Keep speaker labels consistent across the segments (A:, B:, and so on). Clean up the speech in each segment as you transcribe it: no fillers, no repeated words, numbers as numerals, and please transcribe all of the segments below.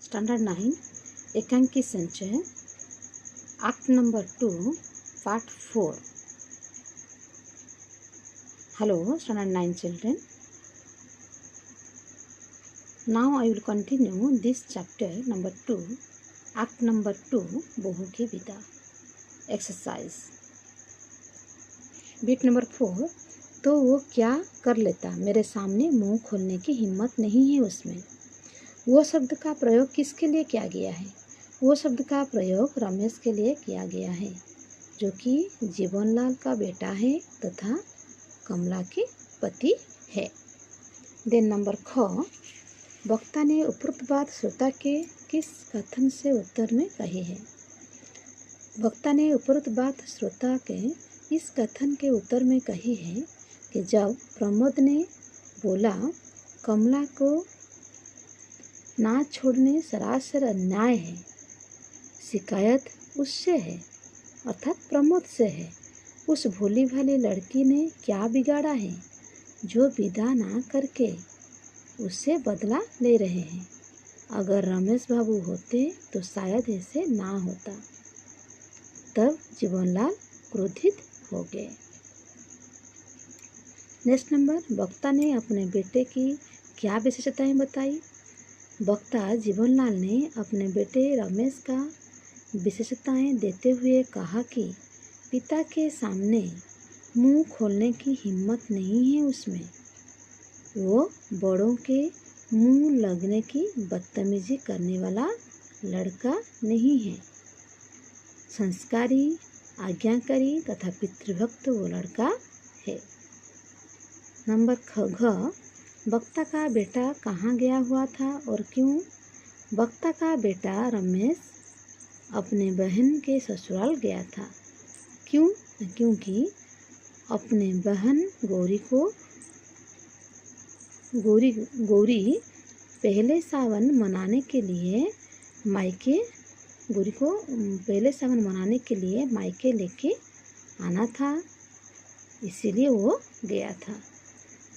A: Standard 9 एकांकी संचय act number 2 part 4. Hello standard 9 children. Now I will continue this chapter number 2 act number 2 बहू की विदा. Exercise beat number 4. तो वो क्या कर लेता, मेरे सामने मुंह खोलने की हिम्मत नहीं है उसमें. वो शब्द का प्रयोग किसके लिए किया गया है? वो शब्द का प्रयोग रमेश के लिए किया गया है, जो कि जीवनलाल का बेटा है तथा कमला के पति है. देन नंबर ख. वक्ता ने उपरोक्त बात श्रोता के किस कथन से उत्तर में कही है? वक्ता ने उपरोक्त बात श्रोता के इस कथन के उत्तर में कही है कि जब प्रमोद ने बोला कमला को ना छोड़ने सरासर अन्याय है, शिकायत उससे है अर्थात प्रमोद से है. उस भोली भाली लड़की ने क्या बिगाड़ा है जो विदा ना करके उससे बदला ले रहे हैं? अगर रमेश बाबू होते तो शायद ऐसे ना होता. तब जीवनलाल क्रोधित हो गए. Next number. वक्ता ने अपने बेटे की क्या विशेषताएं बताई? वक्ता जीवनलाल ने अपने बेटे रमेश का विशेषताएं देते हुए कहा कि पिता के सामने मुंह खोलने की हिम्मत नहीं है उसमें. वो बड़ों के मुंह लगने की बदतमीजी करने वाला लड़का नहीं है. संस्कारी, आज्ञाकारी तथा पितृभक्त वो लड़का है. नंबर घ. वक्ता का बेटा कहाँ गया हुआ था और क्यों? वक्ता का बेटा रमेश अपने बहन के ससुराल गया था. क्यों? क्योंकि अपने बहन गौरी पहले सावन मनाने के लिए मायके लेके आना था, इसीलिए वो गया था.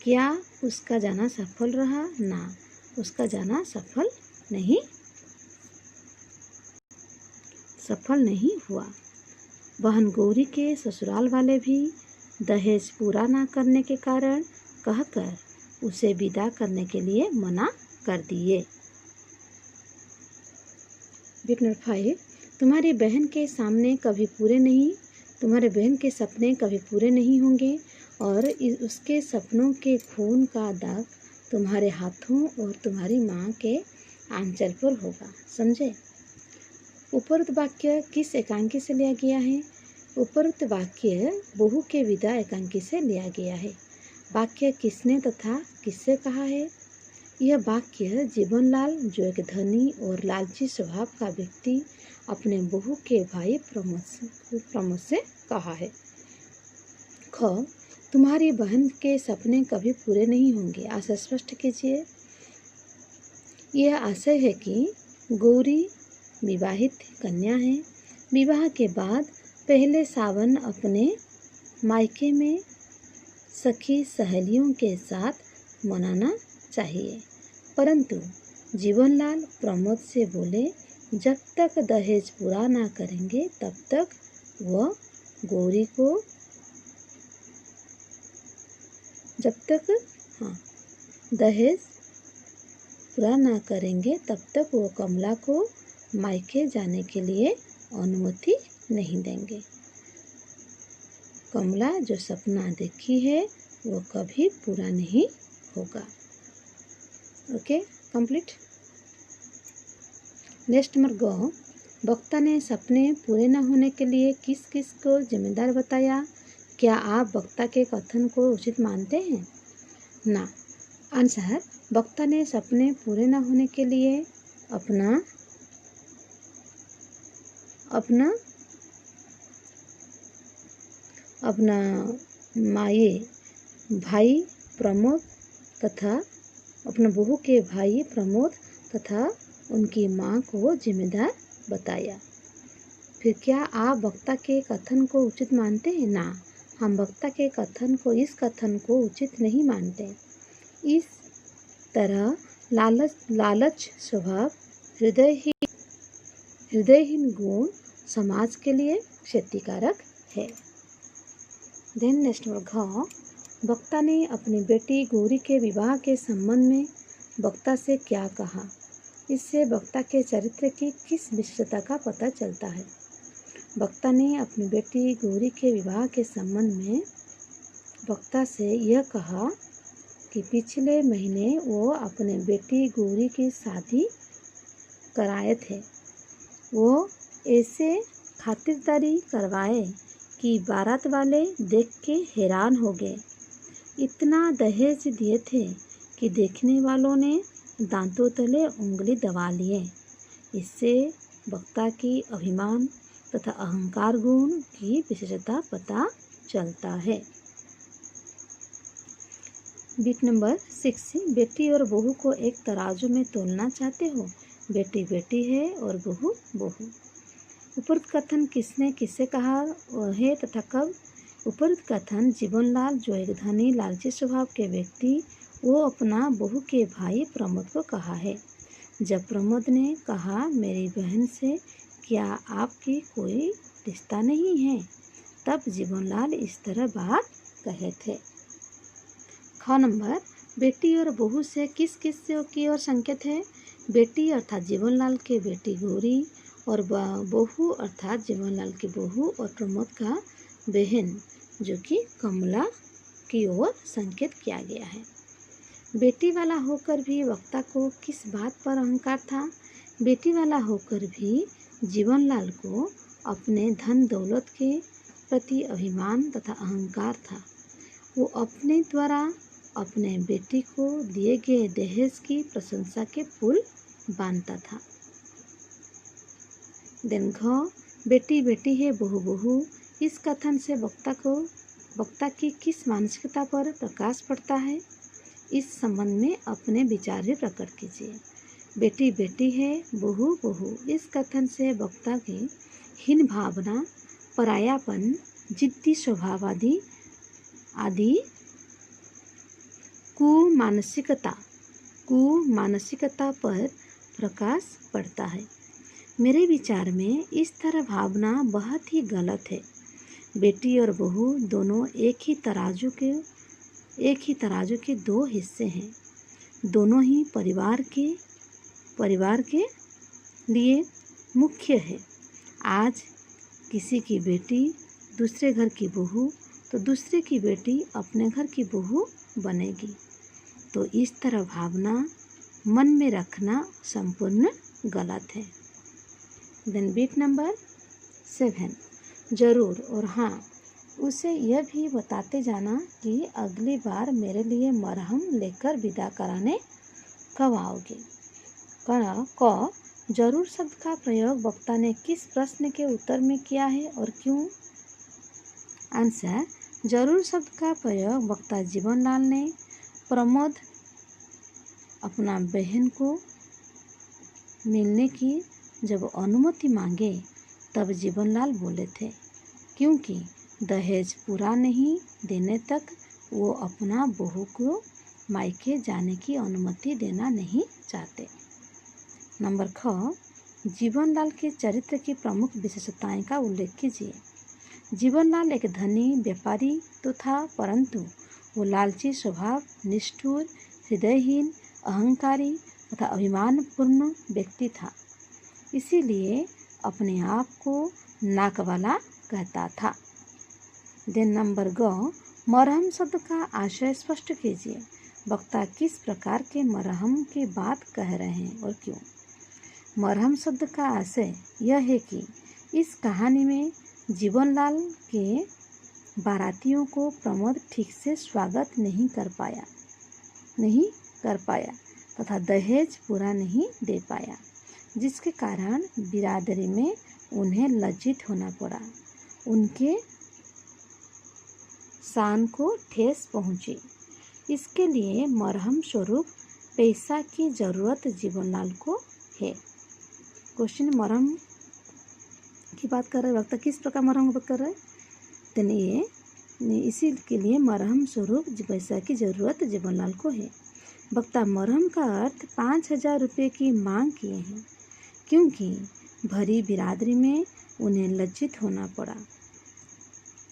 A: क्या उसका जाना सफल रहा? ना, उसका जाना सफल नहीं हुआ. बहन गौरी के ससुराल वाले भी दहेज पूरा ना करने के कारण कहकर उसे विदा करने के लिए मना कर दिए. Bit number 5. तुम्हारी बहन के सपने कभी पूरे नहीं होंगे और उसके सपनों के खून का दाग तुम्हारे हाथों और तुम्हारी माँ के आंचल पर होगा. समझे? उपरोक्त वाक्य किस एकांकी से लिया गया है? उपरोक्त वाक्य बहू के विदा एकांकी से लिया गया है. वाक्य किसने तथा किससे कहा है? यह वाक्य जीवनलाल, जो एक धनी और लालची स्वभाव का व्यक्ति, अपने बहू के भाई प्रमोद से कहा है. ख. तुम्हारी बहन के सपने कभी पूरे नहीं होंगे, आशय स्पष्ट कीजिए. यह आशय है कि गौरी विवाहित कन्या है. विवाह के बाद पहले सावन अपने मायके में सखी सहेलियों के साथ मनाना चाहिए. परंतु जीवनलाल प्रमोद से बोले जब तक दहेज पूरा ना करेंगे तब तक वह गौरी को दहेज पूरा ना करेंगे तब तक वो कमला को मायके जाने के लिए अनुमति नहीं देंगे. कमला जो सपना देखी है वो कभी पूरा नहीं होगा. Okay, complete. नेक्स्ट नंबर ग. वक्ता ने सपने पूरे न होने के लिए किस किस को जिम्मेदार बताया? क्या आप वक्ता के कथन को उचित मानते हैं? ना. आंसर. वक्ता ने सपने पूरे न होने के लिए अपना भाई प्रमोद तथा अपने बहू के भाई प्रमोद तथा उनकी माँ को जिम्मेदार बताया. फिर क्या आप वक्ता के कथन को उचित मानते हैं? ना, हम वक्ता के इस कथन को उचित नहीं मानते. इस तरह लालच स्वभाव हृदयहीन हृदयहीन गुण समाज के लिए क्षतिकारक है। देन नेक्स्ट नंबर घ। वक्ता ने अपनी बेटी गौरी के विवाह के संबंध में वक्ता से क्या कहा? इससे वक्ता के चरित्र की किस विशेषता का पता चलता है? वक्ता ने अपनी बेटी गौरी के विवाह के संबंध में वक्ता से यह कहा कि पिछले महीने वो अपने बेटी गौरी की शादी कराए थे। वो ऐसे खातिरदारी करवाए कि बारात वाले देख के हैरान हो गए। इतना दहेज दिए थे कि देखने वालों ने दांतों तले उंगली दबा लिए। इससे वक्ता की अभिमान तथा अहंकार गुण की विशेषता पता चलता है। Bit number 6। बेटी और बहू को एक तराजू में तोलना चाहते हो। बेटी बेटी है और बहू बहू। उपरोक्त कथन किसने किससे कहा है तथा कब? उपरोक्त कथन जीवनलाल, जो एक धनी लालची स्वभाव के व्यक्ति, वो अपना बहू के भाई प्रमोद को कहा है। जब प्रमोद ने कहा, मेरी बहन से क्या आपकी कोई रिश्ता नहीं है, तब जीवनलाल इस तरह बात कहे थे। ख नंबर। बेटी और बहू से किस किस की ओर संकेत है? बेटी अर्थात जीवनलाल के बेटी गौरी और बहू अर्थात जीवनलाल की बहू और प्रमोद का बहन जो कि कमला की ओर संकेत किया गया है। बेटी वाला होकर भी वक्ता को किस बात पर अहंकार था? बेटी वाला होकर भी जीवनलाल को अपने धन दौलत के प्रति अभिमान तथा अहंकार था। वो अपने द्वारा अपने बेटी को दिए गए दहेज की प्रशंसा के पुल बांधता था। दिन घ। बेटी बेटी है बहू बहू। इस कथन से वक्ता की किस मानसिकता पर प्रकाश पड़ता है? इस संबंध में अपने विचार भी प्रकट कीजिए। बेटी बेटी है बहू बहू। इस कथन से वक्ता की हीन भावना, परायापन, जिद्दी स्वभाव आदि कुमानसिकता पर प्रकाश पड़ता है। मेरे विचार में इस तरह भावना बहुत ही गलत है। बेटी और बहू दोनों एक ही तराजू के दो हिस्से हैं। दोनों ही परिवार के लिए मुख्य है। आज किसी की बेटी दूसरे घर की बहू तो दूसरे की बेटी अपने घर की बहू बनेगी। तो इस तरह भावना मन में रखना संपूर्ण गलत है। Then beat number 7। जरूर और हाँ, उसे यह भी बताते जाना कि अगली बार मेरे लिए मरहम लेकर विदा कराने कब आओगे। क। जरूर शब्द का प्रयोग वक्ता ने किस प्रश्न के उत्तर में किया है और क्यों? आंसर। जरूर शब्द का प्रयोग वक्ता जीवनलाल ने प्रमोद अपना बहन को मिलने की जब अनुमति मांगे तब जीवनलाल बोले थे, क्योंकि दहेज पूरा नहीं देने तक वो अपना बहू को मायके जाने की अनुमति देना नहीं चाहते। नंबर ख। जीवनलाल के चरित्र की प्रमुख विशेषताएं का उल्लेख कीजिए। जीवनलाल एक धनी व्यापारी तो था, परंतु वो लालची स्वभाव, निष्ठुर, हृदयहीन, अहंकारी तथा अभिमानपूर्ण व्यक्ति था। इसीलिए अपने आप को नाक वाला कहता था। देन नंबर ग। मरहम शब्द का आशय स्पष्ट कीजिए। वक्ता किस प्रकार के मरहम की बात कह रहे हैं और क्यों? मरहम शब्द का आशय यह है कि इस कहानी में जीवनलाल के बारातियों को प्रमोद ठीक से स्वागत नहीं कर पाया तथा दहेज पूरा नहीं दे पाया, जिसके कारण बिरादरी में उन्हें लज्जित होना पड़ा। उनके शान को ठेस पहुंची। इसके लिए मरहम स्वरूप पैसा की जरूरत जीवनलाल को है। क्वेश्चन, मरहम की बात कर रहे, वक्ता किस प्रकार मरहम की बात कर रहे हैं? तो इसी के लिए मरहम स्वरूप पैसा की जरूरत जीवनलाल को है। वक्ता मरहम का अर्थ 5,000 रुपये की मांग किए हैं। क्योंकि भरी बिरादरी में उन्हें लज्जित होना पड़ा।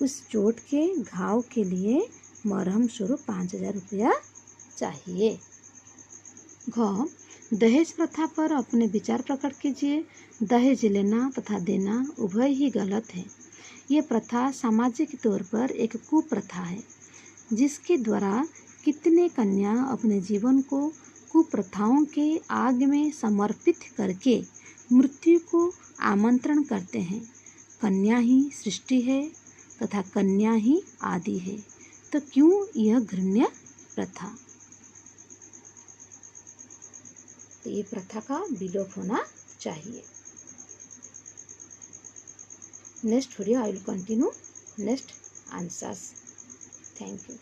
A: उस चोट के घाव के लिए मरहम स्वरूप 5,000 रुपया चाहिए। घ दहेज प्रथा पर अपने विचार प्रकट कीजिए। दहेज लेना तथा देना उभय ही गलत है। ये प्रथा सामाजिक तौर पर एक कुप्रथा है, जिसके द्वारा कितने कन्या अपने जीवन को कुप्रथाओं के आग में समर्पित करके मृत्यु को आमंत्रण करते हैं। कन्या ही सृष्टि है तथा कन्या ही आदि है, तो क्यों यह घृण्य प्रथा? तो ये प्रथा का विलोप होना चाहिए। Next video I will continue next answers. Thank you.